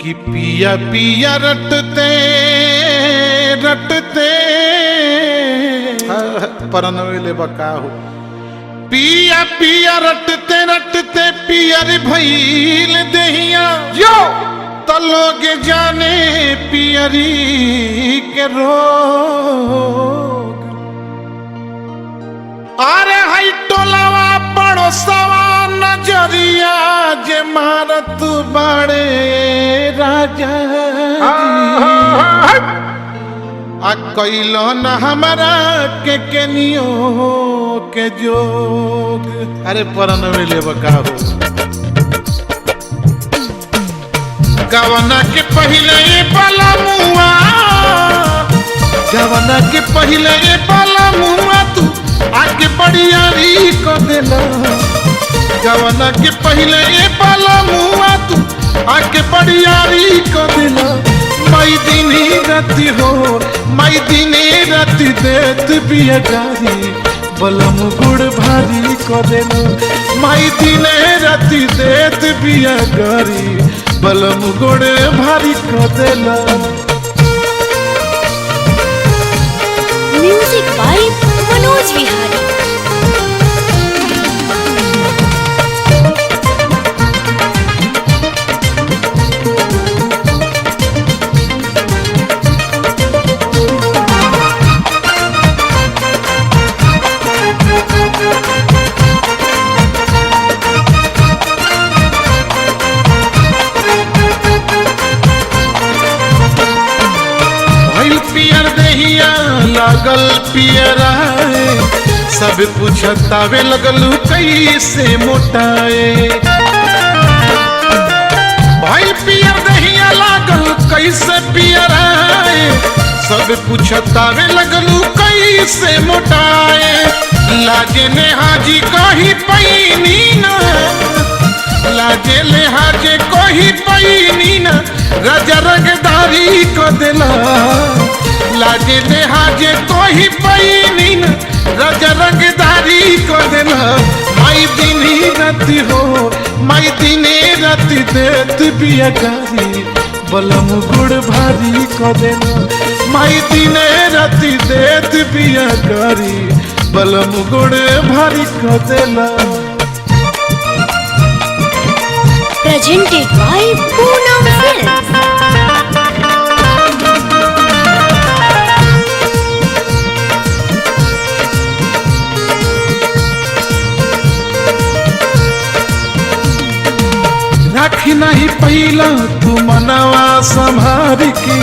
कि पिया पिया रटते रटते परनवेले बका हो पिया पिया रटते रटते पियर भइल देहिया यो तलोग जाने पियरी के रोग। अरे हई टोलावा पड़ोसवा नजरिया जे मारत बड़े राजा आ कैलो न हमारा के केनियो के जोग। अरे परनवेले बका हो गवना के पहले पाला मुआ गवना के पहले पाला मुआ तू आगे बढ़ियारी को देला गवना के पहले पाला मुआ तू आगे बढ़ियारी को देला। मई दिनी राती हो मई दिनी राती देत बिया गारी बलम गुड़ भारी को देला। मई दिने राती देत बिया गारी बलम गुड़ भारी को देला। Music by Manoj Vihari. पियर दहिया लागल पियराए सब पूछतावे लगलू कैसे मोटाए। भाई पियर दहिया लागल कैसे पियराए सब पूछतावे लगलू कैसे मोटाए। लाजे ने हाजी कही पैनी ना लाजे ले हाजे कोही पैनी ना राजा रंगदारी को देला। लाजे ले हाजे कोही पैनी ना राजा रंगदारी को देला। माई दिनी राती हो माई दिने राती देत बिया गारी बलम गुड़ भारी को देला। माई दिने राती देत बिया गारी बलम गुड़ भारी को देला। Presented by Poonam Films. राखी नहीं पहिला तू मनवा संभार के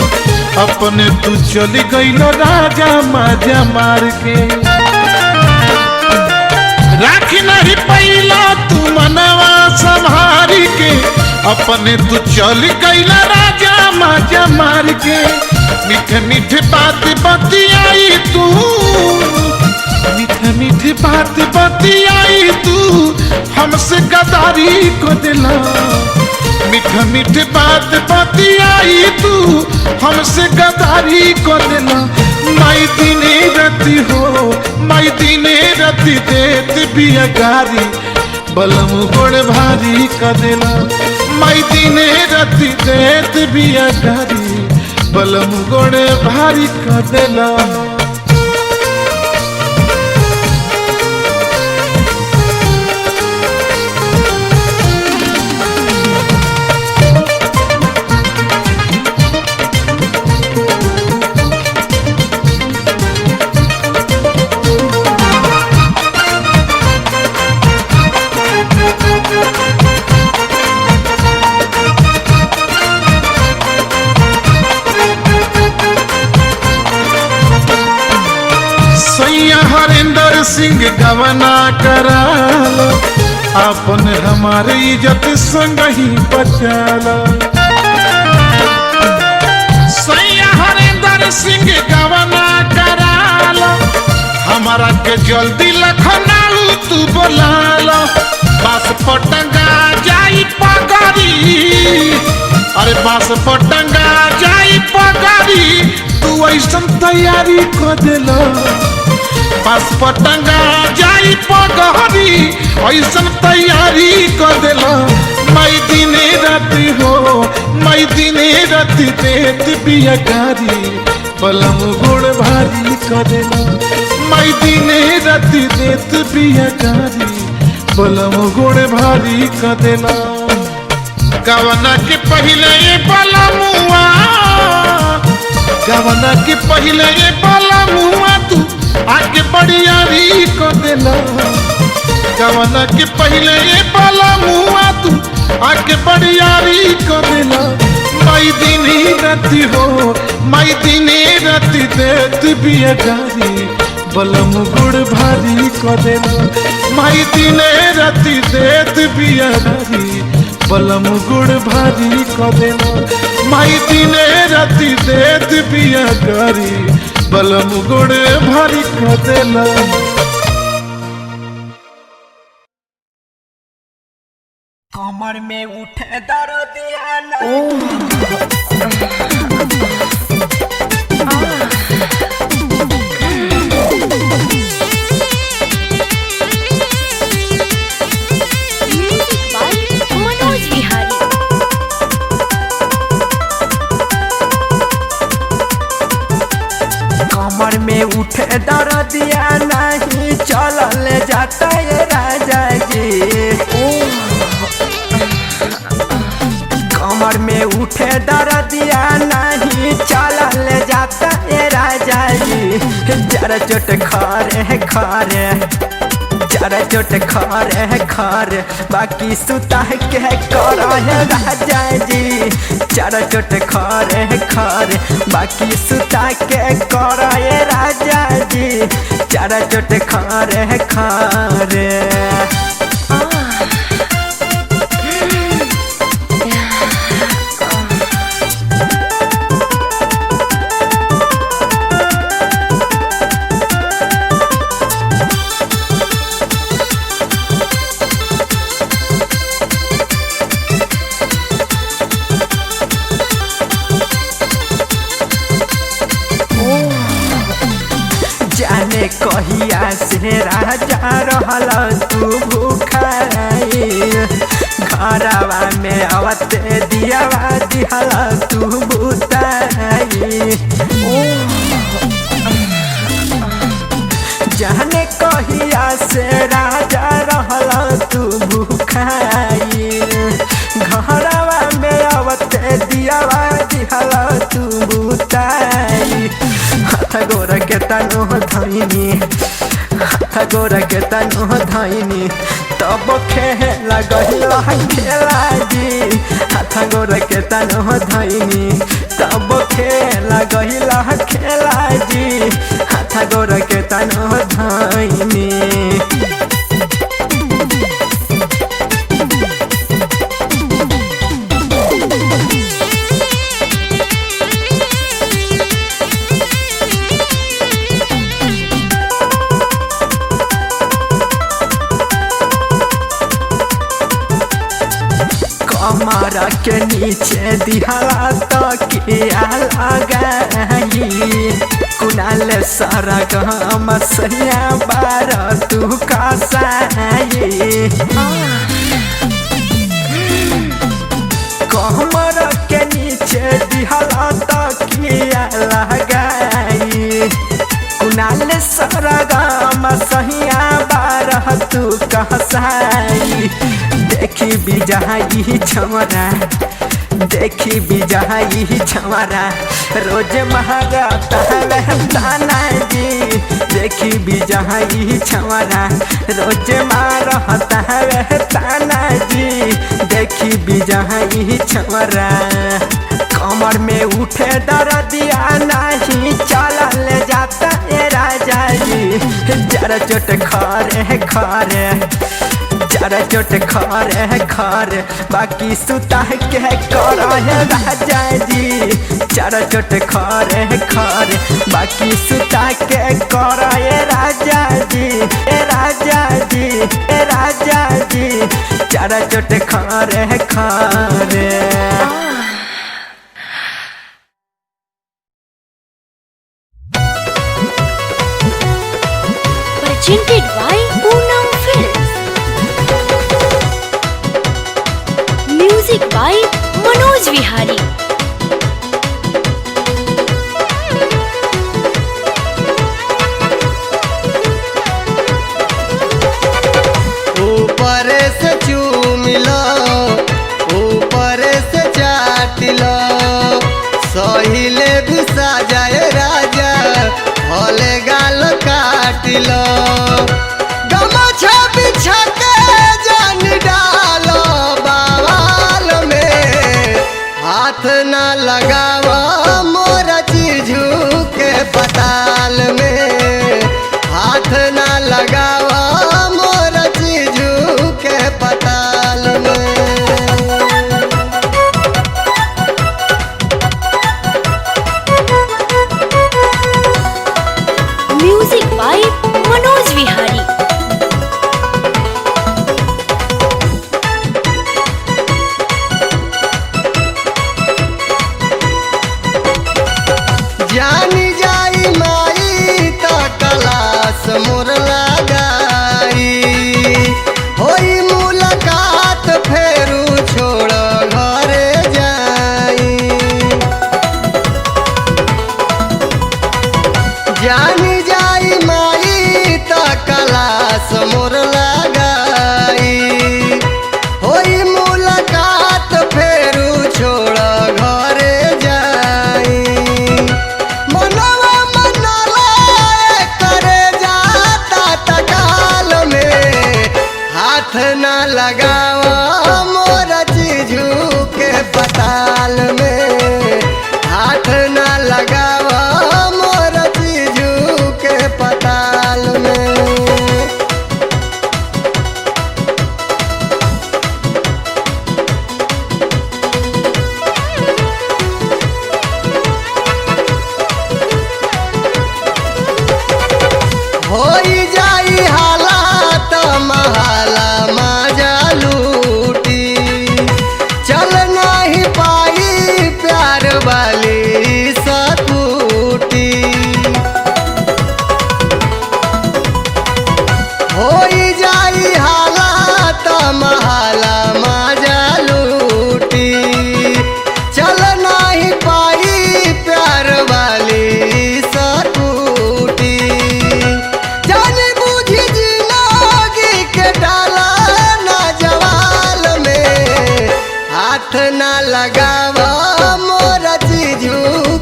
अपने तू चली गईल राजा माजा मार के। राखी नहीं पहिला तू मनवा संभार के अपने तू चली गईल राजा माजा मार के। मीठे मीठे बात बतियाई तू मीठे मीठे बात बतियाई तू हमसे गदारी को दिला। मीठे मीठे बात बतियाई तू हमसे गदारी को दिला। माई दिने राती हो माई दिने राती देत बिया गारी बलम गोड़ भारी को दिला। माई दिने राती देत बिया गारी बलम गोड़ भारी को दिला। हरिंदर सिंह गवना कराला अपन हमारे इज्जत संग ही बचाला। सैया हरिंदर सिंह गवना कराला हमारा के जल्दी लखनऊ तू बोलाला। बस पटंगा जाई पगड़ी अरे बस पटंगा जाई पगड़ी तू ऐसन तैयारी कर देला। बस पटंगा जाई पगड़ी ऐसन तैयारी कर देला। मई दिने राती हो मई दिने दिने राति देत बिया गारी बलम गुण भारी करेला माई दिने राति देत बिया गारी बलम गुण भारी करेला गवना के पहले ये बलमुआ गवना के पहले ये बलमुआ तू आगे बड़ियारी करेला गवना के पहले ये बलमुआ तू आगे बड़ियारी करेला माई दिनी राति हो माई दिनी राति देत बिया गारी बलम गुड़ भारी करेला माई दिने राति देत बिया गारी बलम गुड़ भारी करेला माई दिने राति देत बिया गारी बलम गुड़ भारी करेला कमर में उठे दर्द म्यूजिक बाय मनोज विहारी। कमर में उठे दर्दिया नहीं चलल जाता है राजा जी कमर में उठे दर्दिया नहीं चलल जाता है राजा जी जरा चोट खारे खारे जरा चोट खारे खारे बाकी सुता के कर राजा जी जरा चोट खारे खारे बाकी सुता के कर राजा जी जरा चोट खारे खारे जाने कहिया से राजा रहल तू भूखाई घरवा में आवत दियावा दिहल तू बुताई जाने कहिया से राजा रहल तू भूखाई घरवा में आवत दियावा दिहल तू बुताई हाथ गोर के तनो धैनी हाथ गोर के तनो धैनी तब खेला गहिला खेला जी हाथ गोर के तनो धैनी तब खेला गहिला खेला जी हाथ गोर के तनो धैनी कमर के नीचे दिहला तो किया लगाई कुनाल सारा गम सैया बार तू कसाई कमर के नीचे दिहला तो किया लगाई कुनाल सारा गम सैया बार तू कसाई देखी बिजहाई छमरा देखी बिजहाई छमरा रोज महंगा ताना जी देखी बिजहाई छमरा रोज मारता ताना जी देखी बिजहाई छमरा कमर में उठे दर्दिया नहीं चलल जाता है राजा जी जरा चोट खारे खारे जरा चोट खारे खारे बाकी सुता के कर राजा जी जरा चोट खारे खारे बाकी सुता के कर राजा जी राजा जी राजा जी जरा चोट खारे खारे Presented by Poonam Films. Music by Manoj Vihari. हाथ ना लगावा मोर जीजू के पताल में, हाथ ना लगावा मोर जीजू के पताल में। Music by Manoj Vihari. जानी जाई माई त कलास मोर लगाई, होई मुलाकात फेरू छोड़ घरे जाई। जानी जाई माई त कलास मोर लगाई, होई मुलाकात फेरू छोड़ घरे जाई। मनवा मनला करे जाता तकाल में, हाथ ना लगावा मोर जीजू के पताल में, हाथ ना लगावा मोर जीजू के पताल में। होई जाई हालात महाला माजा लूटी, चल नहीं पाई प्यार वाली सकूटी। होई जाई हालात महाला माजा लूटी, चल नहीं पाई प्यार वाली सकूटी। जानी बूझी जिंदगी के डाला ना जवाल में, हाथ ना लगावा मोर जीजू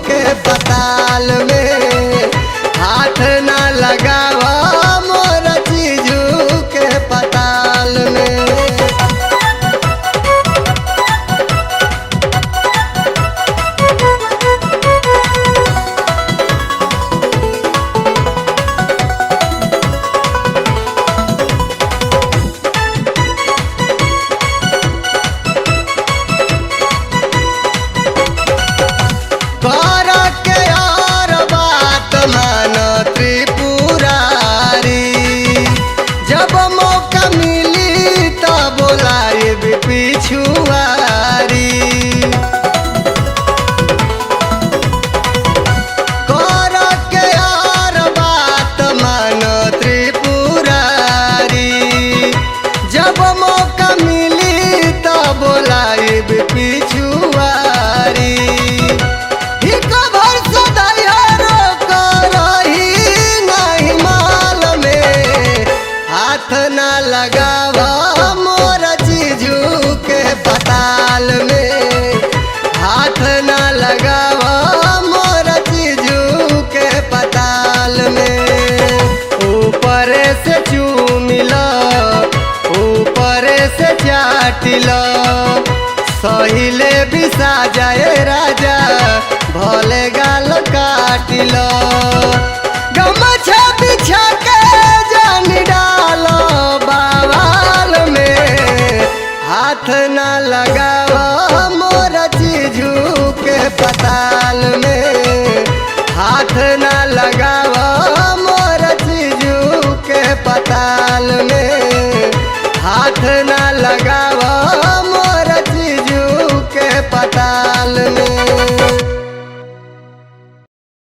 के पताल में, हाथ ना लगावा मोर जीजू के पताल में। कर के और बात मान त्रिपुरारी, जब मौका मिली तो बोलाए पिछुआरी। कर के और बात मान त्रिपुरारी, जब मौका मिली तो बोलाए पिछुआरी। हिक भर सदैहरो करही नहीं माल में, हाथ ना लगावा मोर जीजू के पताल में, हाथ ना लगावा मोर जीजू के पताल में। ऊपर से चूमिला ऊपर से चाटिला, सहिले बिसा जाए